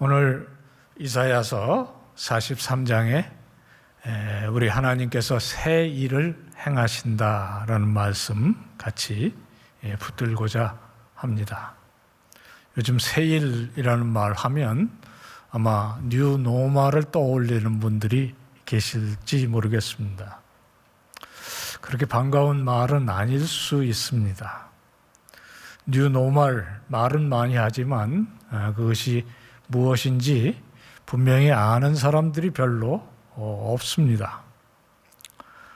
오늘 이사야서 43장에 우리 하나님께서 새 일을 행하신다라는 말씀 같이 붙들고자 합니다. 요즘 새 일이라는 말 하면 아마 뉴 노멀을 떠올리는 분들이 계실지 모르겠습니다. 그렇게 반가운 말은 아닐 수 있습니다. 뉴 노멀 말은 많이 하지만 그것이 무엇인지 분명히 아는 사람들이 별로 없습니다.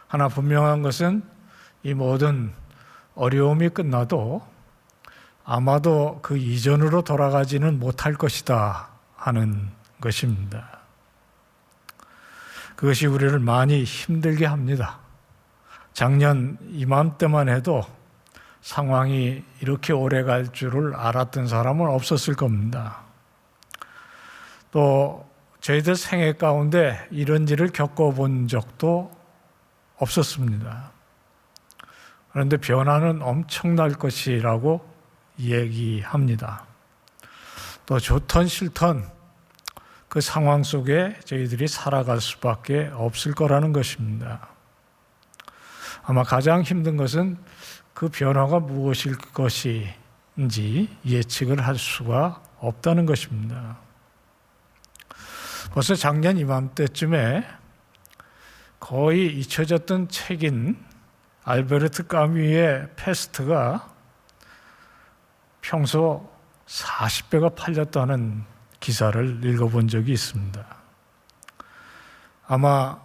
하나 분명한 것은 이 모든 어려움이 끝나도 아마도 그 이전으로 돌아가지는 못할 것이다 하는 것입니다. 그것이 우리를 많이 힘들게 합니다. 작년 이맘때만 해도 상황이 이렇게 오래 갈 줄을 알았던 사람은 없었을 겁니다. 또 저희들 생애 가운데 이런 일을 겪어본 적도 없었습니다. 그런데 변화는 엄청날 것이라고 얘기합니다. 또 좋던 싫던 그 상황 속에 저희들이 살아갈 수밖에 없을 거라는 것입니다. 아마 가장 힘든 것은 그 변화가 무엇일 것인지 예측을 할 수가 없다는 것입니다. 벌써 작년 이맘때쯤에 거의 잊혀졌던 책인 알베르트 까뮈의 패스트가 평소 40배가 팔렸다는 기사를 읽어본 적이 있습니다. 아마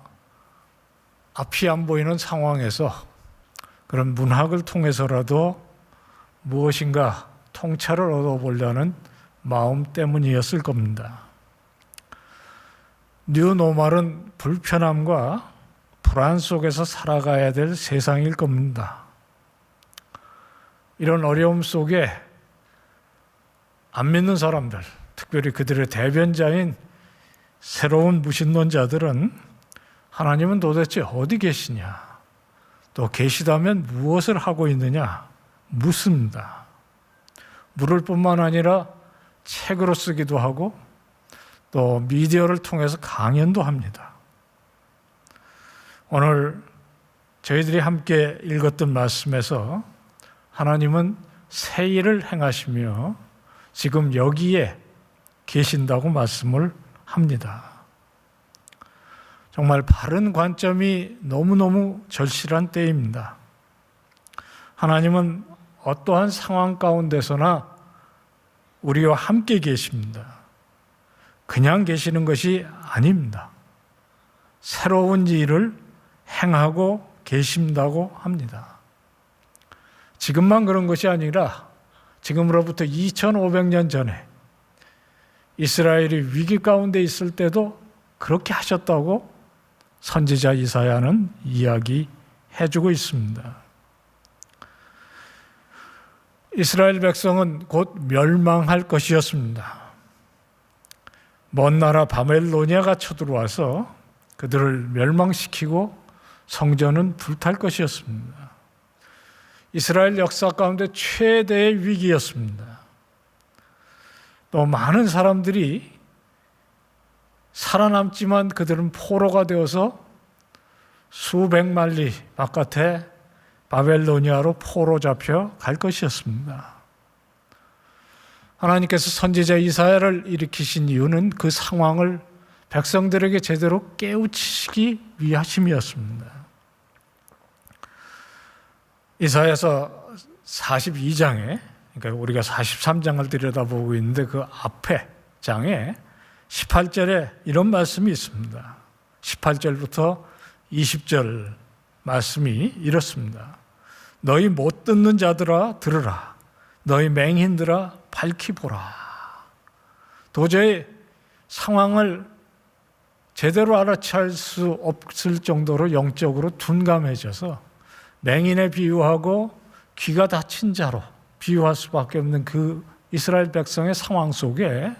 앞이 안 보이는 상황에서 그런 문학을 통해서라도 무엇인가 통찰을 얻어보려는 마음 때문이었을 겁니다. 뉴 노멀은 불편함과 불안 속에서 살아가야 될 세상일 겁니다. 이런 어려움 속에 안 믿는 사람들, 특별히 그들의 대변자인 새로운 무신론자들은 하나님은 도대체 어디 계시냐, 또 계시다면 무엇을 하고 있느냐 묻습니다. 물을 뿐만 아니라 책으로 쓰기도 하고 또 미디어를 통해서 강연도 합니다. 오늘 저희들이 함께 읽었던 말씀에서 하나님은 새 일을 행하시며 지금 여기에 계신다고 말씀을 합니다. 정말 바른 관점이 너무너무 절실한 때입니다. 하나님은 어떠한 상황 가운데서나 우리와 함께 계십니다. 그냥 계시는 것이 아닙니다. 새로운 일을 행하고 계신다고 합니다. 지금만 그런 것이 아니라 지금으로부터 2500년 전에 이스라엘이 위기 가운데 있을 때도 그렇게 하셨다고 선지자 이사야는 이야기해주고 있습니다. 이스라엘 백성은 곧 멸망할 것이었습니다. 먼 나라 바벨로니아가 쳐들어와서 그들을 멸망시키고 성전은 불탈 것이었습니다. 이스라엘 역사 가운데 최대의 위기였습니다. 또 많은 사람들이 살아남지만 그들은 포로가 되어서 수백만 리 바깥에 바벨로니아로 포로 잡혀 갈 것이었습니다. 하나님께서 선지자 이사야를 일으키신 이유는 그 상황을 백성들에게 제대로 깨우치시기 위하심이었습니다. 이사야서 42장에, 그러니까 우리가 43장을 들여다보고 있는데 그 앞에 장에 18절에 이런 말씀이 있습니다. 18절부터 20절 말씀이 이렇습니다. 너희 못 듣는 자들아 들으라. 너희 맹인들아 밝히 보라. 도저히 상황을 제대로 알아챌 수 없을 정도로 영적으로 둔감해져서 맹인에 비유하고 귀가 닫힌 자로 비유할 수밖에 없는 그 이스라엘 백성의 상황 속에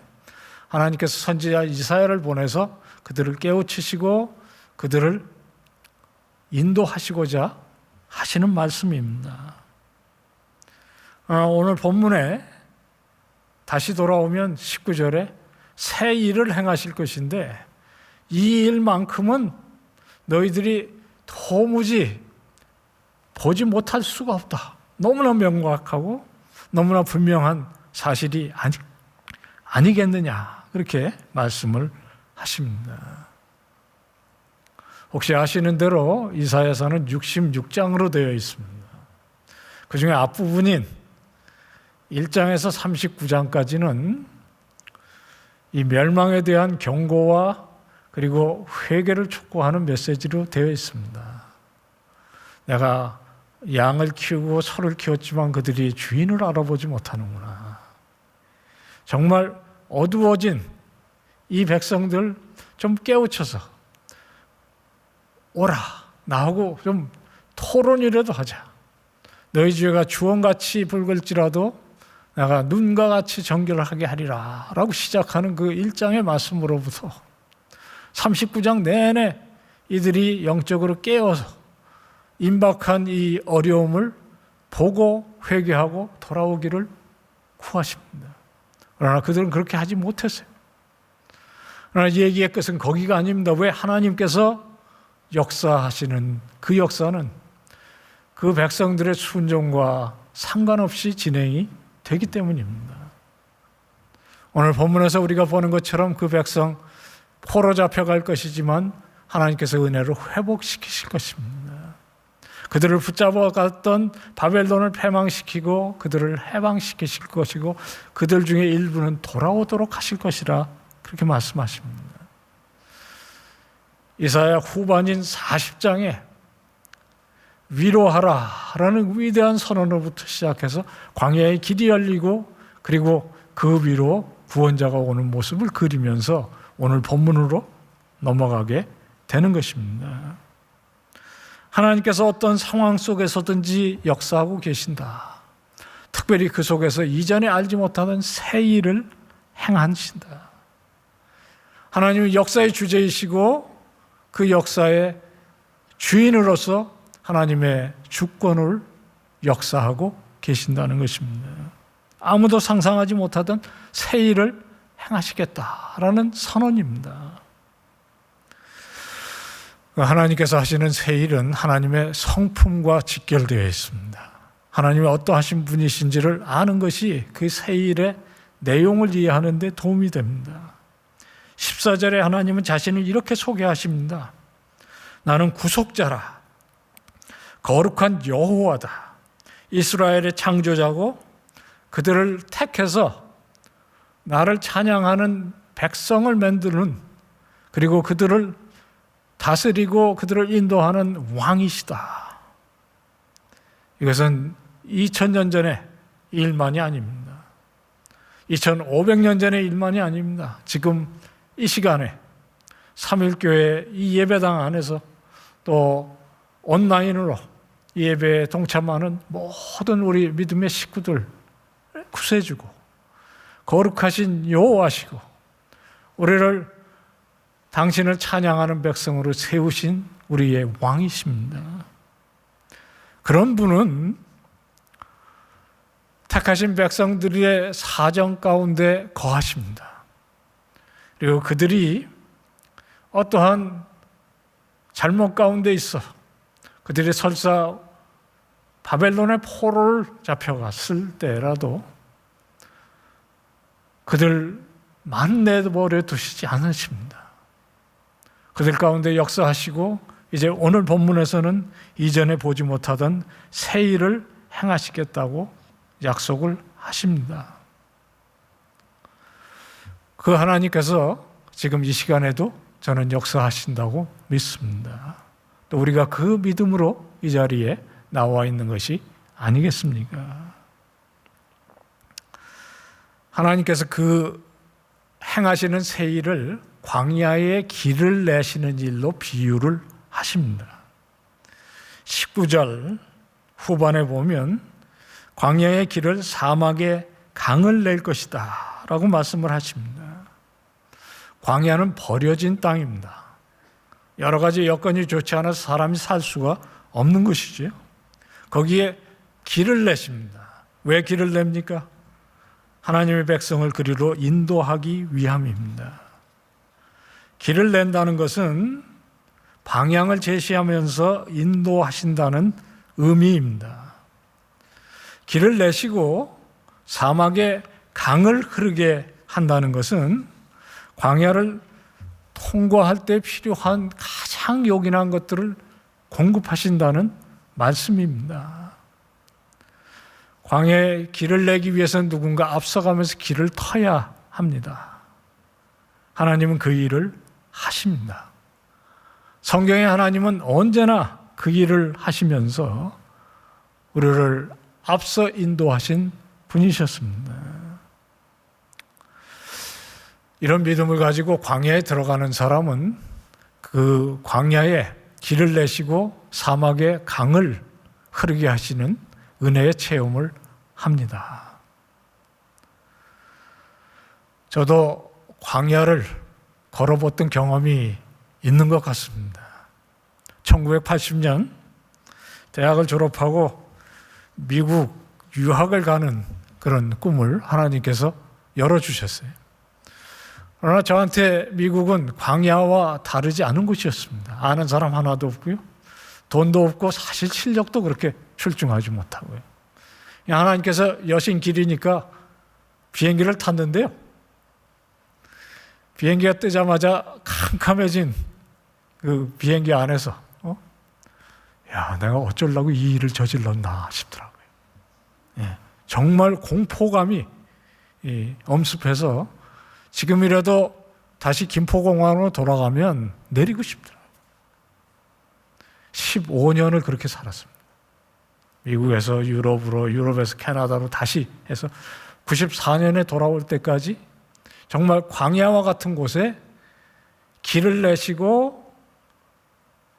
하나님께서 선지자 이사야를 보내서 그들을 깨우치시고 그들을 인도하시고자 하시는 말씀입니다. 오늘 본문에 다시 돌아오면 19절에 새 일을 행하실 것인데 이 일만큼은 너희들이 도무지 보지 못할 수가 없다. 너무나 명확하고 너무나 분명한 사실이 아니겠느냐, 그렇게 말씀을 하십니다. 혹시 아시는 대로 이사야서는 66장으로 되어 있습니다. 그 중에 앞부분인 1장에서 39장까지는 이 멸망에 대한 경고와 그리고 회개를 촉구하는 메시지로 되어 있습니다. 내가 양을 키우고 소를 키웠지만 그들이 주인을 알아보지 못하는구나. 정말 어두워진 이 백성들 좀 깨우쳐서 오라, 나하고 좀 토론이라도 하자. 너희 죄가 주홍같이 붉을지라도 내가 눈과 같이 정결하게 하리라 라고 시작하는 그 1장의 말씀으로부터 39장 내내 이들이 영적으로 깨어서 임박한 이 어려움을 보고 회개하고 돌아오기를 구하십니다. 그러나 그들은 그렇게 하지 못했어요. 그러나 이 얘기의 끝은 거기가 아닙니다. 왜? 하나님께서 역사하시는 그 역사는 그 백성들의 순종과 상관없이 진행이 되기 때문입니다. 오늘 본문에서 우리가 보는 것처럼 그 백성 포로 잡혀갈 것이지만 하나님께서 은혜로 회복시키실 것입니다. 그들을 붙잡아 갔던 바벨론을 패망시키고 그들을 해방시키실 것이고 그들 중에 일부는 돌아오도록 하실 것이라 그렇게 말씀하십니다. 이사야 후반인 40장에 위로하라라는 위대한 선언으로부터 시작해서 광야의 길이 열리고 그리고 그 위로 구원자가 오는 모습을 그리면서 오늘 본문으로 넘어가게 되는 것입니다. 하나님께서 어떤 상황 속에서든지 역사하고 계신다. 특별히 그 속에서 이전에 알지 못하던 새 일을 행하신다. 하나님은 역사의 주제이시고 그 역사의 주인으로서 하나님의 주권을 역사하고 계신다는 것입니다. 아무도 상상하지 못하던 새 일을 행하시겠다라는 선언입니다. 하나님께서 하시는 새 일은 하나님의 성품과 직결되어 있습니다. 하나님이 어떠하신 분이신지를 아는 것이 그 새 일의 내용을 이해하는 데 도움이 됩니다. 14절에 하나님은 자신을 이렇게 소개하십니다. 나는 구속자라. 거룩한 여호와다. 이스라엘의 창조자고 그들을 택해서 나를 찬양하는 백성을 만드는 그리고 그들을 다스리고 그들을 인도하는 왕이시다. 이것은 2000년 전의 일만이 아닙니다. 2500년 전의 일만이 아닙니다. 지금 이 시간에 3.1교회 이 예배당 안에서 또 온라인으로 이 예배에 동참하는 모든 우리 믿음의 식구들 구세주고 거룩하신 여호와시고 우리를 당신을 찬양하는 백성으로 세우신 우리의 왕이십니다. 그런 분은 택하신 백성들의 사정 가운데 거하십니다. 그리고 그들이 어떠한 잘못 가운데 있어 그들이 설사 바벨론의 포로를 잡혀갔을 때라도 그들만 내버려 두시지 않으십니다. 그들 가운데 역사하시고 이제 오늘 본문에서는 이전에 보지 못하던 새 일을 행하시겠다고 약속을 하십니다. 그 하나님께서 지금 이 시간에도 저는 역사하신다고 믿습니다. 또 우리가 그 믿음으로 이 자리에 나와 있는 것이 아니겠습니까? 하나님께서 그 행하시는 새 일을 광야에 길을 내시는 일로 비유를 하십니다. 19절 후반에 보면 광야의 길을 사막에 강을 낼 것이다 라고 말씀을 하십니다. 광야는 버려진 땅입니다. 여러 가지 여건이 좋지 않아서 사람이 살 수가 없는 것이죠. 거기에 길을 내십니다. 왜 길을 냅니까? 하나님의 백성을 그리로 인도하기 위함입니다. 길을 낸다는 것은 방향을 제시하면서 인도하신다는 의미입니다. 길을 내시고 사막에 강을 흐르게 한다는 것은 광야를 통과할 때 필요한 가장 요긴한 것들을 공급하신다는 말씀입니다. 광야에 길을 내기 위해서는 누군가 앞서가면서 길을 터야 합니다. 하나님은 그 일을 하십니다. 성경의 하나님은 언제나 그 일을 하시면서 우리를 앞서 인도하신 분이셨습니다. 이런 믿음을 가지고 광야에 들어가는 사람은 그 광야에 길을 내시고 사막에 강을 흐르게 하시는 은혜의 체험을 합니다. 저도 광야를 걸어봤던 경험이 있는 것 같습니다. 1980년 대학을 졸업하고 미국 유학을 가는 그런 꿈을 하나님께서 열어주셨어요. 그러나 저한테 미국은 광야와 다르지 않은 곳이었습니다. 아는 사람 하나도 없고요. 돈도 없고 사실 실력도 그렇게 출중하지 못하고요. 하나님께서 여신 길이니까 비행기를 탔는데요. 비행기가 뜨자마자 캄캄해진 그 비행기 안에서 내가 어쩌려고 이 일을 저질렀나 싶더라고요. 정말 공포감이 엄습해서 지금이라도 다시 김포공항으로 돌아가면 내리고 싶더라고요. 15년을 그렇게 살았습니다. 미국에서 유럽으로, 유럽에서 캐나다로 다시 해서 94년에 돌아올 때까지 정말 광야와 같은 곳에 길을 내시고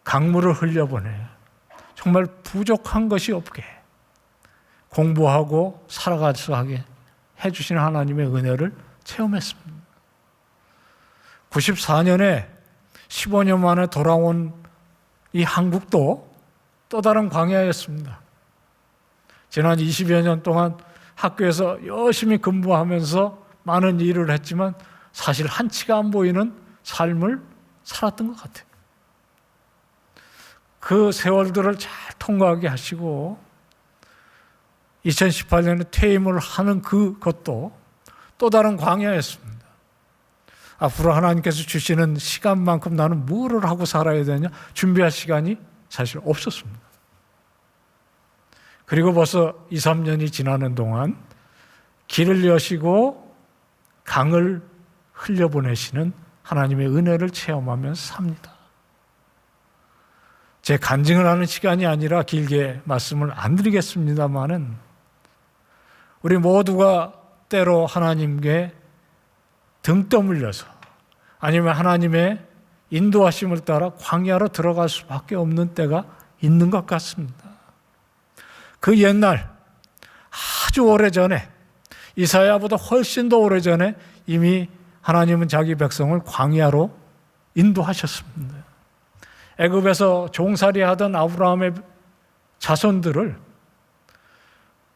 강물을 흘려보내요. 정말 부족한 것이 없게 공부하고 살아갈 수 하게 해주시는 하나님의 은혜를 체험했습니다. 94년에 15년 만에 돌아온 이 한국도 또 다른 광야였습니다. 지난 20여 년 동안 학교에서 열심히 공부하면서 많은 일을 했지만 사실 한치가 안 보이는 삶을 살았던 것 같아요. 그 세월들을 잘 통과하게 하시고 2018년에 퇴임을 하는 그것도 또 다른 광야였습니다. 앞으로 하나님께서 주시는 시간만큼 나는 뭐를 하고 살아야 되냐 준비할 시간이 사실 없었습니다. 그리고 벌써 2, 3년이 지나는 동안 길을 여시고 강을 흘려보내시는 하나님의 은혜를 체험하면서 삽니다. 제 간증을 하는 시간이 아니라 길게 말씀을 안 드리겠습니다마는 우리 모두가 때로 하나님께 등 떠밀려서 아니면 하나님의 인도하심을 따라 광야로 들어갈 수밖에 없는 때가 있는 것 같습니다. 그 옛날 아주 오래전에 이사야보다 훨씬 더 오래전에 이미 하나님은 자기 백성을 광야로 인도하셨습니다. 애굽에서 종살이하던 아브라함의 자손들을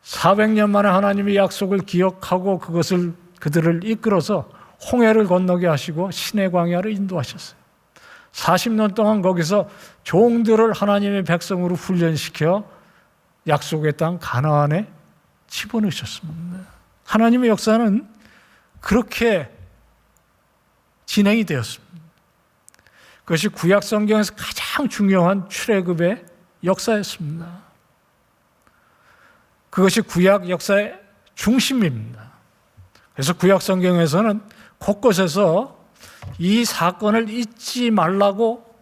400년 만에 하나님의 약속을 기억하고 그들을 이끌어서 홍해를 건너게 하시고 시내 광야로 인도하셨어요. 40년 동안 거기서 종들을 하나님의 백성으로 훈련시켜 약속의 땅 가나안에 집어넣으셨습니다. 하나님의 역사는 그렇게 진행이 되었습니다. 그것이 구약 성경에서 가장 중요한 출애굽의 역사였습니다. 그것이 구약 역사의 중심입니다. 그래서 구약 성경에서는 곳곳에서 이 사건을 잊지 말라고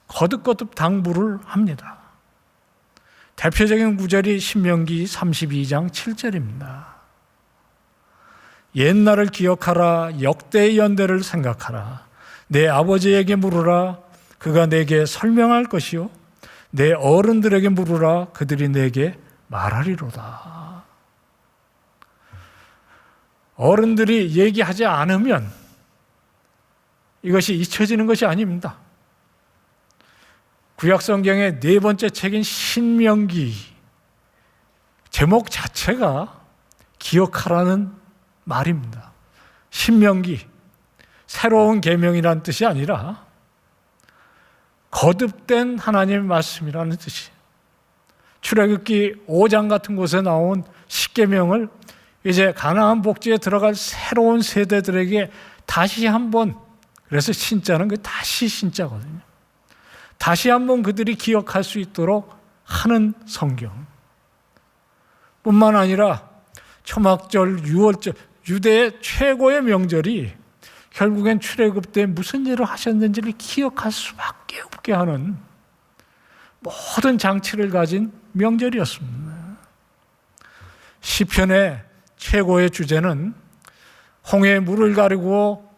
거듭거듭 당부를 합니다. 대표적인 구절이 신명기 32장 7절입니다. 옛날을 기억하라, 역대의 연대를 생각하라. 내 아버지에게 물으라, 그가 내게 설명할 것이요. 내 어른들에게 물으라, 그들이 내게 말하리로다. 어른들이 얘기하지 않으면 이것이 잊혀지는 것이 아닙니다. 구약성경의 네 번째 책인 신명기 제목 자체가 기억하라는 말입니다. 신명기, 새로운 계명이라는 뜻이 아니라 거듭된 하나님의 말씀이라는 뜻이. 출애굽기 5장 같은 곳에 나온 십계명을 이제 가나안 복지에 들어갈 새로운 세대들에게 다시 한번, 그래서 신자는 그 다시 신자거든요. 다시 한번 그들이 기억할 수 있도록 하는 성경. 뿐만 아니라 초막절, 유월절, 유대의 최고의 명절이 결국엔 출애굽 때 무슨 일을 하셨는지를 기억할 수밖에 없게 하는 모든 장치를 가진 명절이었습니다. 시편의 최고의 주제는 홍해의 물을 가리고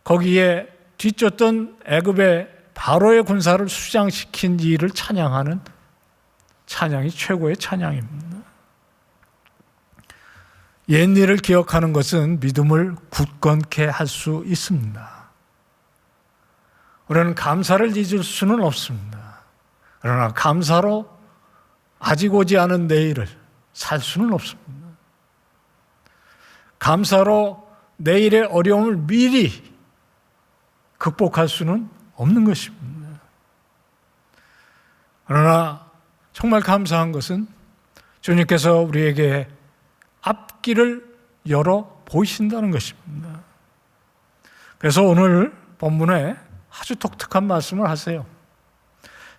거기에 뒤쫓던 애굽의 바로의 군사를 수장시킨 일을 찬양하는 찬양이 최고의 찬양입니다. 옛일을 기억하는 것은 믿음을 굳건케 할 수 있습니다. 우리는 감사를 잊을 수는 없습니다. 그러나 감사로 아직 오지 않은 내일을 살 수는 없습니다. 감사로 내일의 어려움을 미리 극복할 수는 없는 것입니다. 그러나 정말 감사한 것은 주님께서 우리에게 앞길을 열어 보이신다는 것입니다. 그래서 오늘 본문에 아주 독특한 말씀을 하세요.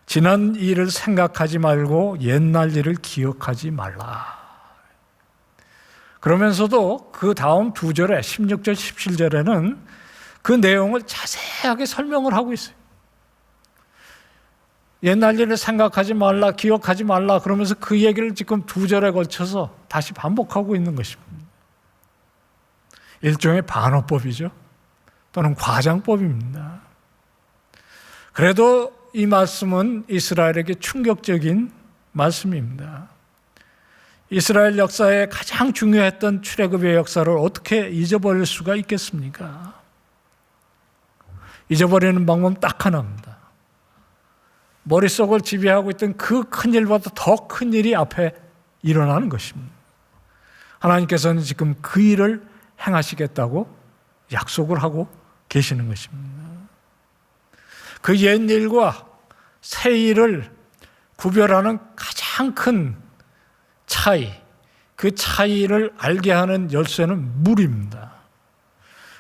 지난 일을 생각하지 말고 옛날 일을 기억하지 말라. 그러면서도 그 다음 두 절에 16절, 17절에는 그 내용을 자세하게 설명을 하고 있어요. 옛날 일을 생각하지 말라, 기억하지 말라 그러면서 그 얘기를 지금 두 절에 걸쳐서 다시 반복하고 있는 것입니다. 일종의 반어법이죠. 또는 과장법입니다. 그래도 이 말씀은 이스라엘에게 충격적인 말씀입니다. 이스라엘 역사에 가장 중요했던 출애굽의 역사를 어떻게 잊어버릴 수가 있겠습니까? 잊어버리는 방법은 딱 하나입니다. 머릿속을 지배하고 있던 그 큰 일보다 더 큰 일이 앞에 일어나는 것입니다. 하나님께서는 지금 그 일을 행하시겠다고 약속을 하고 계시는 것입니다. 그 옛일과 새일을 구별하는 가장 큰 차이, 그 차이를 알게 하는 열쇠는 물입니다.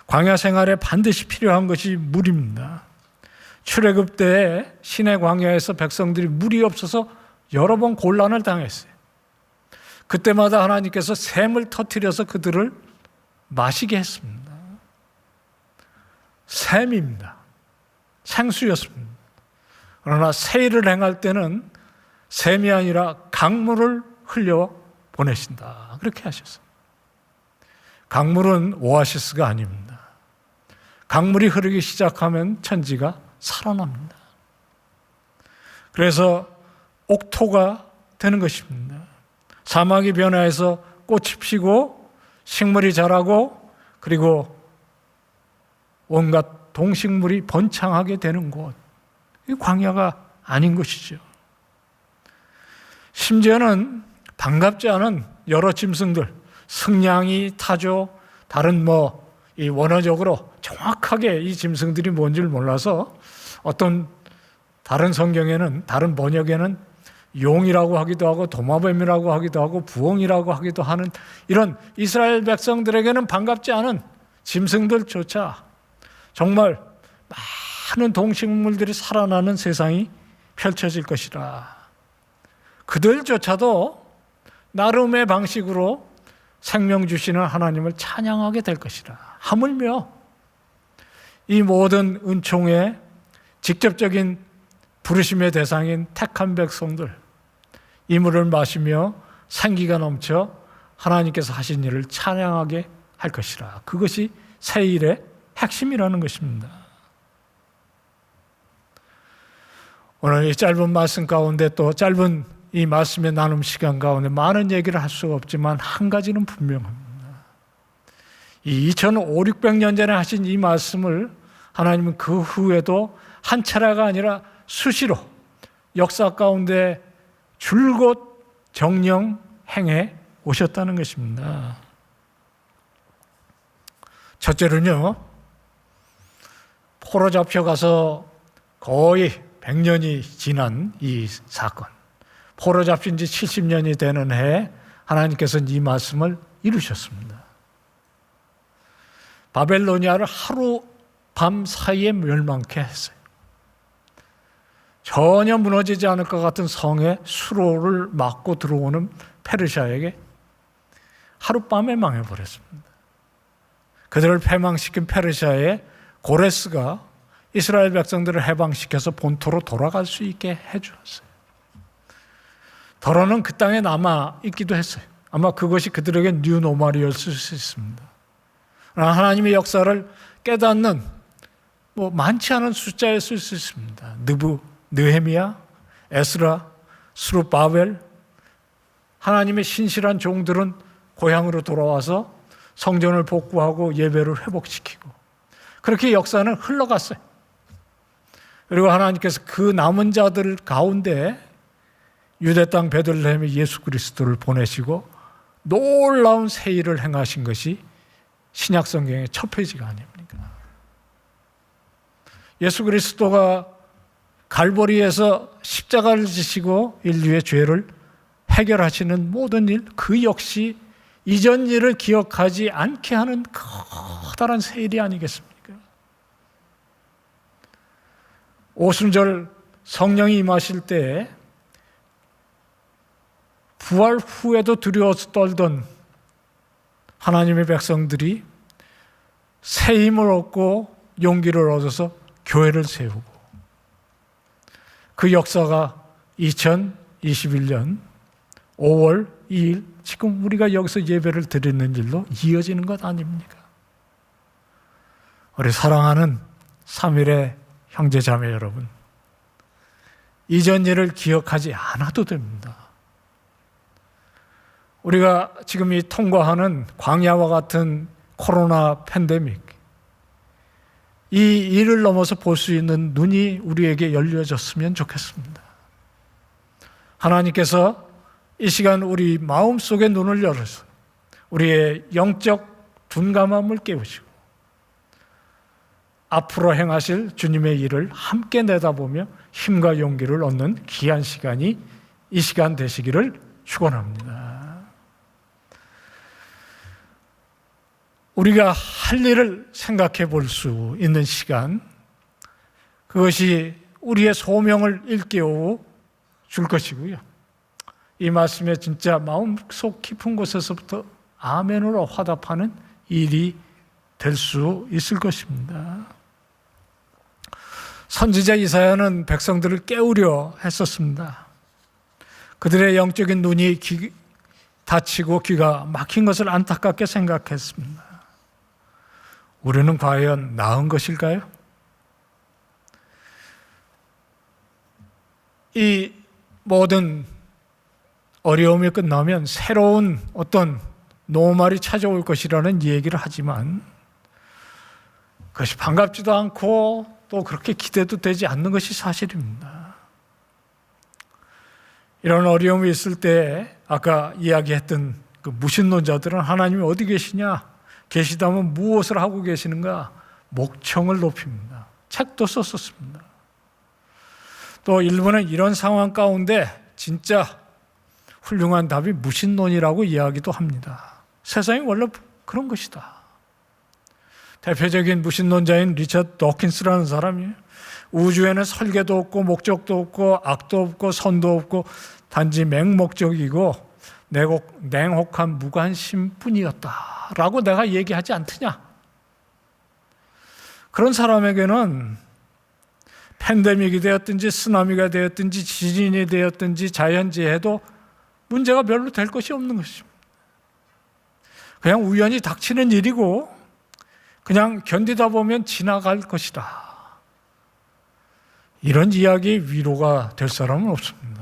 광야 생활에 반드시 필요한 것이 물입니다. 출애굽 때에 시내 광야에서 백성들이 물이 없어서 여러 번 곤란을 당했어요. 그때마다 하나님께서 샘을 터뜨려서 그들을 마시게 했습니다. 샘입니다. 생수였습니다. 그러나 세일을 행할 때는 샘이 아니라 강물을 흘려 보내신다. 그렇게 하셨어요. 강물은 오아시스가 아닙니다. 강물이 흐르기 시작하면 천지가 살아납니다. 그래서 옥토가 되는 것입니다. 사막이 변화해서 꽃이 피고 식물이 자라고 그리고 온갖 동식물이 번창하게 되는 곳. 이 광야가 아닌 것이죠. 심지어는 반갑지 않은 여러 짐승들, 승냥이, 타조, 다른 이 원어적으로 정확하게 이 짐승들이 뭔지를 몰라서 어떤 다른 성경에는, 다른 번역에는 용이라고 하기도 하고 도마뱀이라고 하기도 하고 부엉이라고 하기도 하는 이런 이스라엘 백성들에게는 반갑지 않은 짐승들조차 정말 많은 동식물들이 살아나는 세상이 펼쳐질 것이라. 그들조차도 나름의 방식으로 생명 주시는 하나님을 찬양하게 될 것이라. 하물며 이 모든 은총의 직접적인 부르심의 대상인 택한 백성들, 이 물을 마시며 생기가 넘쳐 하나님께서 하신 일을 찬양하게 할 것이라. 그것이 새일의 핵심이라는 것입니다. 오늘 이 짧은 말씀 가운데 또 짧은 이 말씀의 나눔 시간 가운데 많은 얘기를 할 수가 없지만 한 가지는 분명합니다. 이 2500년 전에 하신 이 말씀을 하나님은 그 후에도 한 차례가 아니라 수시로 역사 가운데 줄곧 정령 행해 오셨다는 것입니다. 첫째는요, 포로 잡혀가서 거의 100년이 지난 이 사건, 포로 잡힌 지 70년이 되는 해에 하나님께서는 이 말씀을 이루셨습니다. 바벨로니아를 하루 밤 사이에 멸망케 했어요. 전혀 무너지지 않을 것 같은 성에 수로를 막고 들어오는 페르시아에게 하룻밤에 망해버렸습니다. 그들을 패망시킨 페르시아의 고레스가 이스라엘 백성들을 해방시켜서 본토로 돌아갈 수 있게 해주었어요. 더러는 그 땅에 남아 있기도 했어요. 아마 그것이 그들에게 뉴노멀이었을 수 있습니다. 하나님의 역사를 깨닫는 많지 않은 숫자였을 수 있습니다. 느헤미야, 에스라, 스룹바벨, 하나님의 신실한 종들은 고향으로 돌아와서 성전을 복구하고 예배를 회복시키고 그렇게 역사는 흘러갔어요. 그리고 하나님께서 그 남은 자들 가운데 유대 땅 베들레헴에 예수 그리스도를 보내시고 놀라운 새 일을 행하신 것이 신약 성경의 첫 페이지가 아닙니까? 예수 그리스도가 갈보리에서 십자가를 지시고 인류의 죄를 해결하시는 모든 일, 그 역시 이전 일을 기억하지 않게 하는 커다란 새 일이 아니겠습니까? 오순절 성령이 임하실 때 부활 후에도 두려워서 떨던 하나님의 백성들이 새 힘을 얻고 용기를 얻어서 교회를 세우고 그 역사가 2021년 5월 2일 지금 우리가 여기서 예배를 드리는 일로 이어지는 것 아닙니까? 우리 사랑하는 3일의 형제자매 여러분, 이전 일을 기억하지 않아도 됩니다. 우리가 지금 이 통과하는 광야와 같은 코로나 팬데믹, 이 일을 넘어서 볼 수 있는 눈이 우리에게 열려졌으면 좋겠습니다. 하나님께서 이 시간 우리 마음속의 눈을 열어서 우리의 영적 둔감함을 깨우시고 앞으로 행하실 주님의 일을 함께 내다보며 힘과 용기를 얻는 귀한 시간이 이 시간 되시기를 축원합니다. 우리가 할 일을 생각해 볼 수 있는 시간, 그것이 우리의 소명을 일깨워 줄 것이고요. 이 말씀에 진짜 마음속 깊은 곳에서부터 아멘으로 화답하는 일이 될 수 있을 것입니다. 선지자 이사야는 백성들을 깨우려 했었습니다. 그들의 영적인 눈이 닫히고 귀가 막힌 것을 안타깝게 생각했습니다. 우리는 과연 나은 것일까요? 이 모든 어려움이 끝나면 새로운 어떤 노말이 찾아올 것이라는 얘기를 하지만 그것이 반갑지도 않고 또 그렇게 기대도 되지 않는 것이 사실입니다. 이런 어려움이 있을 때 아까 이야기했던 그 무신론자들은 하나님이 어디 계시냐? 계시다면 무엇을 하고 계시는가? 목청을 높입니다. 책도 썼었습니다. 또 일부는 이런 상황 가운데 진짜 훌륭한 답이 무신론이라고 이야기도 합니다. 세상이 원래 그런 것이다. 대표적인 무신론자인 리처드 도킨스라는 사람이 우주에는 설계도 없고 목적도 없고 악도 없고 선도 없고 단지 맹목적이고 냉혹한 무관심뿐이었다라고 내가 얘기하지 않더냐. 그런 사람에게는 팬데믹이 되었든지 쓰나미가 되었든지 지진이 되었든지 자연재해도 문제가 별로 될 것이 없는 것입니다. 그냥 우연히 닥치는 일이고 그냥 견디다 보면 지나갈 것이다. 이런 이야기의 위로가 될 사람은 없습니다.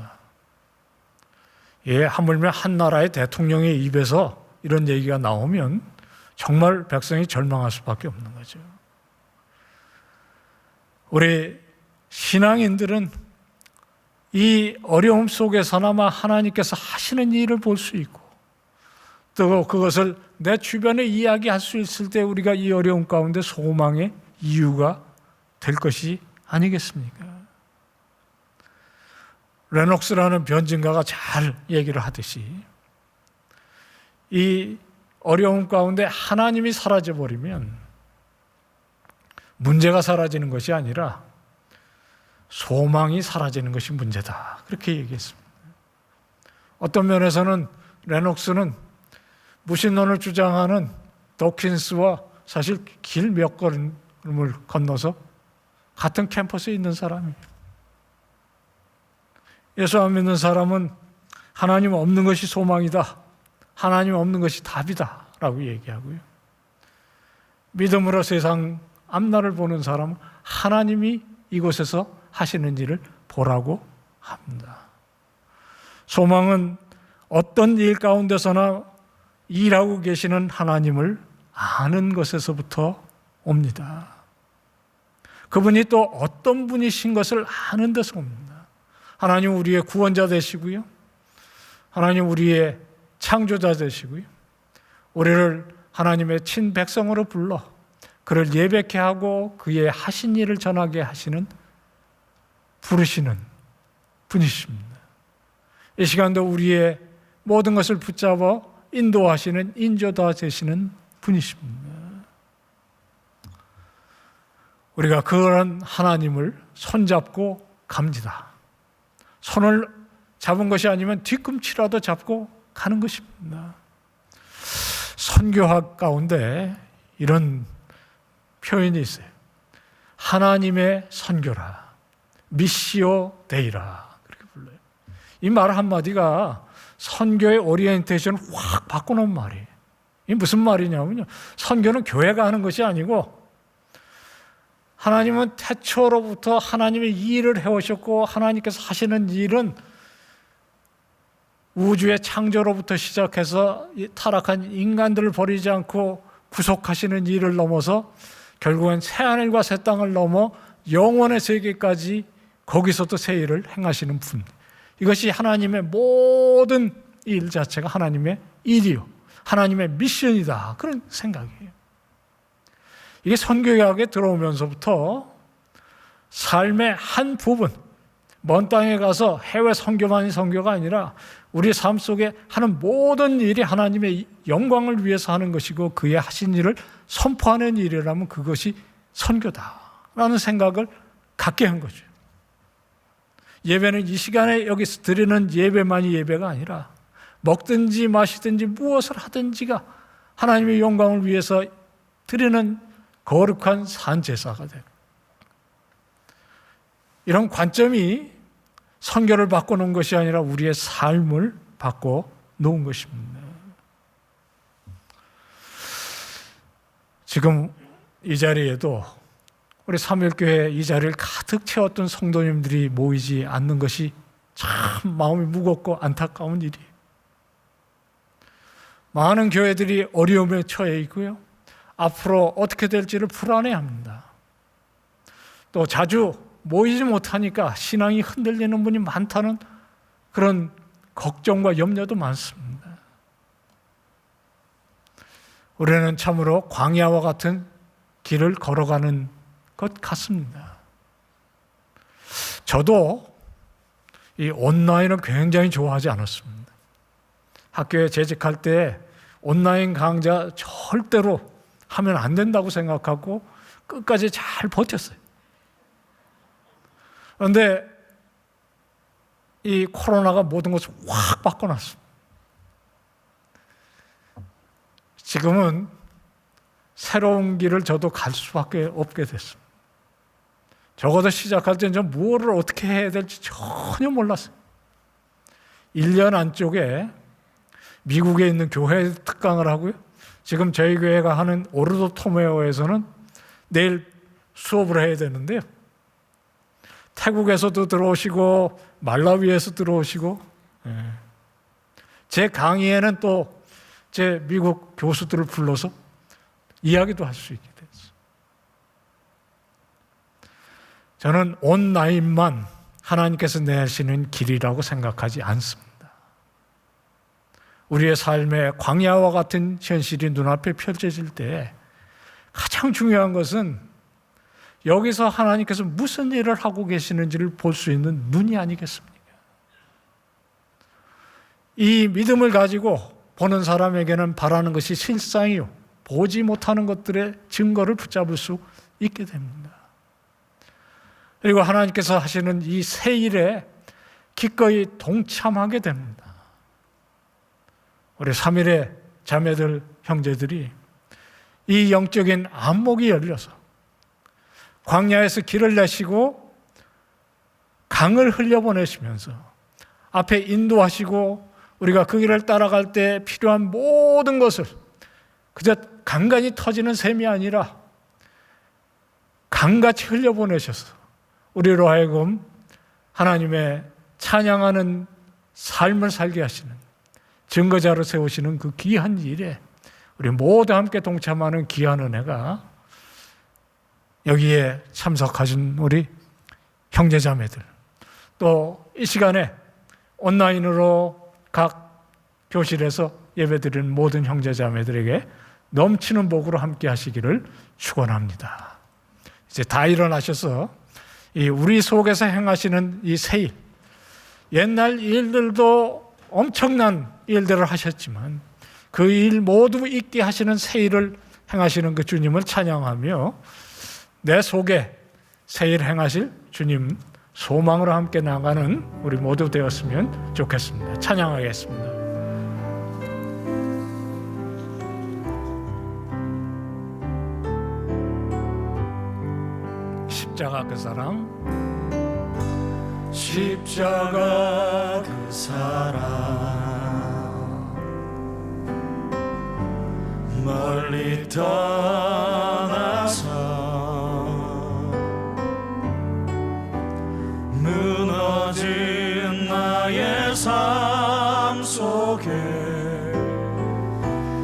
하물며 한 나라의 대통령의 입에서 이런 얘기가 나오면 정말 백성이 절망할 수밖에 없는 거죠. 우리 신앙인들은 이 어려움 속에서나마 하나님께서 하시는 일을 볼 수 있고 또 그것을 내 주변에 이야기할 수 있을 때 우리가 이 어려움 가운데 소망의 이유가 될 것이 아니겠습니까? 레녹스라는 변증가가 잘 얘기를 하듯이 이 어려움 가운데 하나님이 사라져버리면 문제가 사라지는 것이 아니라 소망이 사라지는 것이 문제다. 그렇게 얘기했습니다. 어떤 면에서는 레녹스는 무신론을 주장하는 도킨스와 사실 길 몇 걸음을 건너서 같은 캠퍼스에 있는 사람이에요. 예수 안 믿는 사람은 하나님 없는 것이 소망이다. 하나님 없는 것이 답이다. 라고 얘기하고요. 믿음으로 세상 앞날을 보는 사람은 하나님이 이곳에서 하시는 일을 보라고 합니다. 소망은 어떤 일 가운데서나 일하고 계시는 하나님을 아는 것에서부터 옵니다. 그분이 또 어떤 분이신 것을 아는 데서 옵니다. 하나님 우리의 구원자 되시고요. 하나님 우리의 창조자 되시고요. 우리를 하나님의 친백성으로 불러 그를 예배케 하고 그의 하신 일을 전하게 하시는 부르시는 분이십니다. 이 시간도 우리의 모든 것을 붙잡아 인도하시는 인도자 되시는 분이십니다. 우리가 그런 하나님을 손잡고 갑니다. 손을 잡은 것이 아니면 뒤꿈치라도 잡고 가는 것입니다. 선교학 가운데 이런 표현이 있어요. 하나님의 선교라, 미시오 데이라 그렇게 불러요. 이 말 한마디가 선교의 오리엔테이션을 확 바꿔놓은 말이에요. 이게 무슨 말이냐면요, 선교는 교회가 하는 것이 아니고 하나님은 태초로부터 하나님의 일을 해오셨고 하나님께서 하시는 일은 우주의 창조로부터 시작해서 타락한 인간들을 버리지 않고 구속하시는 일을 넘어서 결국엔 새하늘과 새 땅을 넘어 영원의 세계까지 거기서도 새 일을 행하시는 분. 이것이 하나님의 모든 일 자체가 하나님의 일이요, 하나님의 미션이다, 그런 생각이에요. 이게 선교학에 들어오면서부터 삶의 한 부분, 먼 땅에 가서 해외 선교만이 선교가 아니라 우리 삶 속에 하는 모든 일이 하나님의 영광을 위해서 하는 것이고 그의 하신 일을 선포하는 일이라면 그것이 선교다라는 생각을 갖게 한 거죠. 예배는 이 시간에 여기서 드리는 예배만이 예배가 아니라 먹든지 마시든지 무엇을 하든지가 하나님의 영광을 위해서 드리는 거룩한 산제사가 되고, 이런 관점이 선교를 바꿔놓은 것이 아니라 우리의 삶을 바꿔놓은 것입니다. 지금 이 자리에도 우리 사무엘교회 이 자리를 가득 채웠던 성도님들이 모이지 않는 것이 참 마음이 무겁고 안타까운 일이에요. 많은 교회들이 어려움에 처해 있고요, 앞으로 어떻게 될지를 불안해합니다. 또 자주 모이지 못하니까 신앙이 흔들리는 분이 많다는 그런 걱정과 염려도 많습니다. 우리는 참으로 광야와 같은 길을 걸어가는 것 같습니다. 저도 이 온라인을 굉장히 좋아하지 않았습니다. 학교에 재직할 때 온라인 강좌 절대로 하면 안 된다고 생각하고 끝까지 잘 버텼어요. 그런데 이 코로나가 모든 것을 확 바꿔놨습니다. 지금은 새로운 길을 저도 갈 수밖에 없게 됐습니다. 적어도 시작할 때는 전 무엇을 어떻게 해야 될지 전혀 몰랐어요. 1년 안쪽에 미국에 있는 교회 특강을 하고요, 지금 저희 교회가 하는 오르도 토메오에서는 내일 수업을 해야 되는데요, 태국에서도 들어오시고 말라위에서 들어오시고, 제 강의에는 또 제 미국 교수들을 불러서 이야기도 할 수 있게 됐어요. 저는 온라인만 하나님께서 내시는 길이라고 생각하지 않습니다. 우리의 삶의 광야와 같은 현실이 눈앞에 펼쳐질 때 가장 중요한 것은 여기서 하나님께서 무슨 일을 하고 계시는지를 볼 수 있는 눈이 아니겠습니까? 이 믿음을 가지고 보는 사람에게는 바라는 것이 실상이요, 보지 못하는 것들의 증거를 붙잡을 수 있게 됩니다. 그리고 하나님께서 하시는 이 새 일에 기꺼이 동참하게 됩니다. 우리 3일의 자매들, 형제들이 이 영적인 안목이 열려서 광야에서 길을 내시고 강을 흘려보내시면서 앞에 인도하시고 우리가 그 길을 따라갈 때 필요한 모든 것을 그저 간간히 터지는 셈이 아니라 강같이 흘려보내셔서 우리로 하여금 하나님의 찬양하는 삶을 살게 하시는 증거자로 세우시는 그 귀한 일에 우리 모두 함께 동참하는 귀한 은혜가 여기에 참석하신 우리 형제자매들, 또 이 시간에 온라인으로 각 교실에서 예배드리는 모든 형제자매들에게 넘치는 복으로 함께 하시기를 축원합니다. 이제 다 일어나셔서 이 우리 속에서 행하시는 이 새 일, 옛날 일들도 엄청난 일들을 하셨지만 그 일 모두 잊게 하시는 새 일을 행하시는 그 주님을 찬양하며 내 속에 새 일 행하실 주님 소망으로 함께 나가는 우리 모두 되었으면 좋겠습니다. 찬양하겠습니다. 십자가 그 사랑, 십자가 그 사랑, 멀리 떠나서 무너진 나의 삶 속에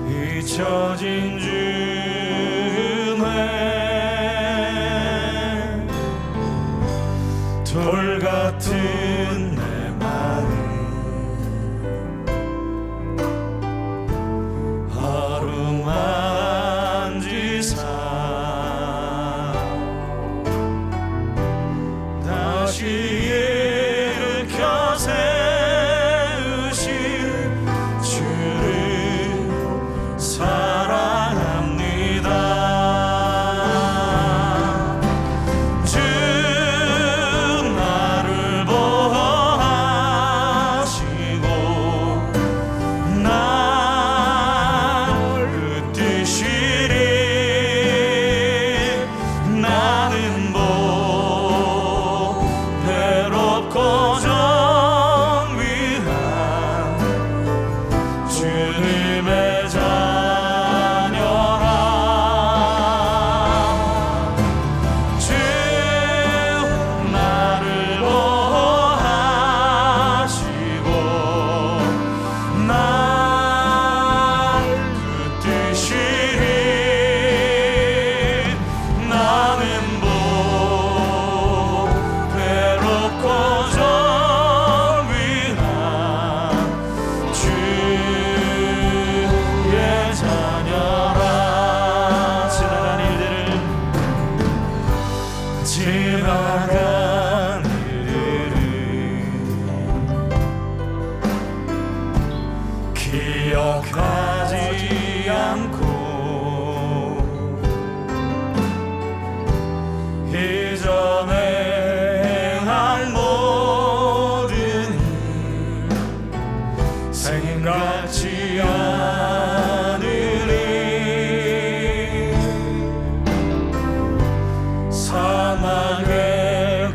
잊혀진 주네, 돌 같은 내 마음 어루만지사 다시 일으켜 세우신 주를 사랑합니다. 주 나를 보호하시고 날 붙드시리. 나는 외롭고 정귀한 주님의 자녀라. 주 나를 보호하시고 날 붙드시리. 나는 외롭고 정귀한 주의 자녀라. 지나간 일들을 기억하지 않고 이전에 행한 모든 일 생각지 않으리. 사막의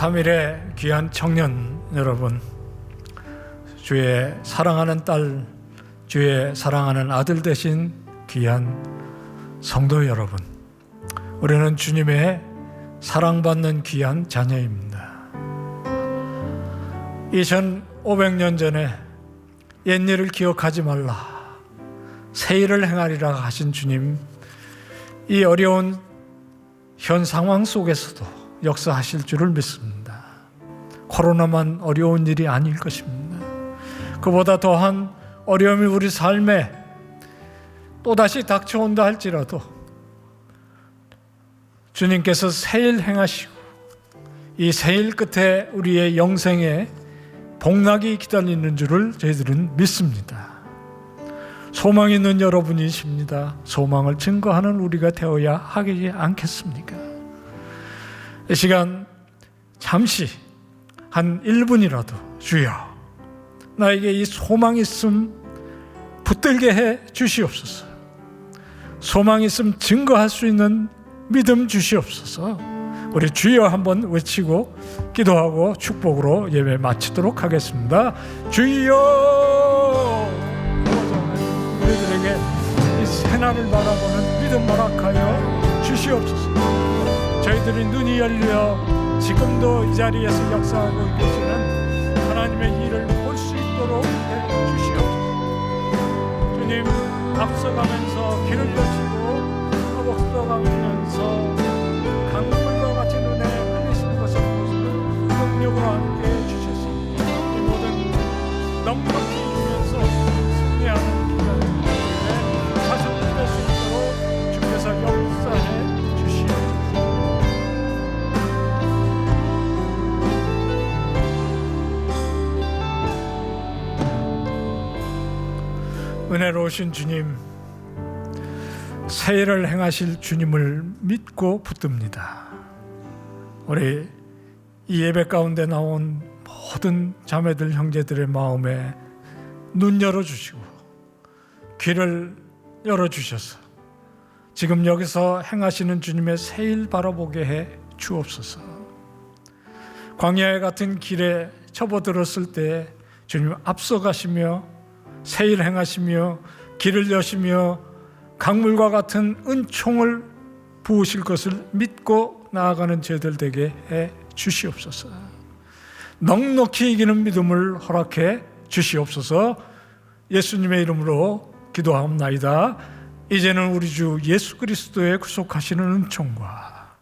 제3일의 귀한 청년 여러분, 주의 사랑하는 딸, 주의 사랑하는 아들 되신 귀한 성도 여러분, 우리는 주님의 사랑받는 귀한 자녀입니다. 2500년 전에 옛일을 기억하지 말라, 새일을 행하리라 하신 주님, 이 어려운 현 상황 속에서도 역사하실 줄을 믿습니다. 코로나만 어려운 일이 아닐 것입니다. 그보다 더한 어려움이 우리 삶에 또다시 닥쳐온다 할지라도 주님께서 새일 행하시고 이 새일 끝에 우리의 영생에 복락이 기다리는 줄을 저희들은 믿습니다. 소망 있는 여러분이십니다. 소망을 증거하는 우리가 되어야 하지 않겠습니까? 이 시간 잠시 한 1분이라도 주여, 나에게 이 소망 있음 붙들게 해 주시옵소서. 소망 있음 증거할 수 있는 믿음 주시옵소서. 우리 주여 한번 외치고 기도하고 축복으로 예배 마치도록 하겠습니다. 주여, 우리들에게 이 새날을 바라보는 믿음 허락하여 주시옵소서. 저희들이 눈이 열려 지금도 이 자리에서 역사하고 계시는 하나님의 일을 볼 수 있도록 해 주시옵소서. 주님, 앞서가면서 길을 여시고 앞서가면서 강물과 같이 눈에 흘리시는 것을 보시고 능력으로 함께 해주셨습니다. 이 모든 넉넉히 이루면서 승리하는 기간에 가슴될 수 있도록 주께서 역사해 주시옵소서. 은혜로우신 주님, 새일을 행하실 주님을 믿고 붙듭니다. 우리 이 예배 가운데 나온 모든 자매들 형제들의 마음에 눈 열어주시고 귀를 열어주셔서 지금 여기서 행하시는 주님의 새일 바라보게 해 주옵소서. 광야 같은 길에 접어들었을 때 주님 앞서가시며 새일 행하시며 길을 여시며 강물과 같은 은총을 부으실 것을 믿고 나아가는 저희들 되게 해 주시옵소서. 넉넉히 이기는 믿음을 허락해 주시옵소서. 예수님의 이름으로 기도하옵나이다. 이제는 우리 주 예수 그리스도의 구속하시는 은총과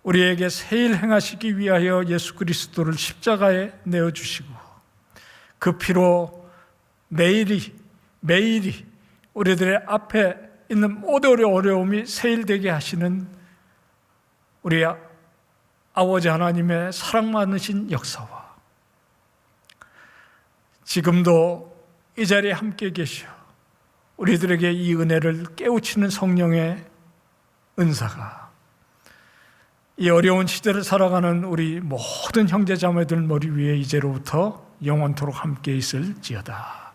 우리에게 새일 행하시기 위하여 예수 그리스도를 십자가에 내어주시고 그 피로 매일이 우리들의 앞에 있는 모든 어려움이 새일되게 하시는 우리 아버지 하나님의 사랑 많으신 역사와 지금도 이 자리에 함께 계셔 우리들에게 이 은혜를 깨우치는 성령의 은사가 이 어려운 시대를 살아가는 우리 모든 형제자매들 머리 위에 이제로부터 영원토록 함께 있을지어다.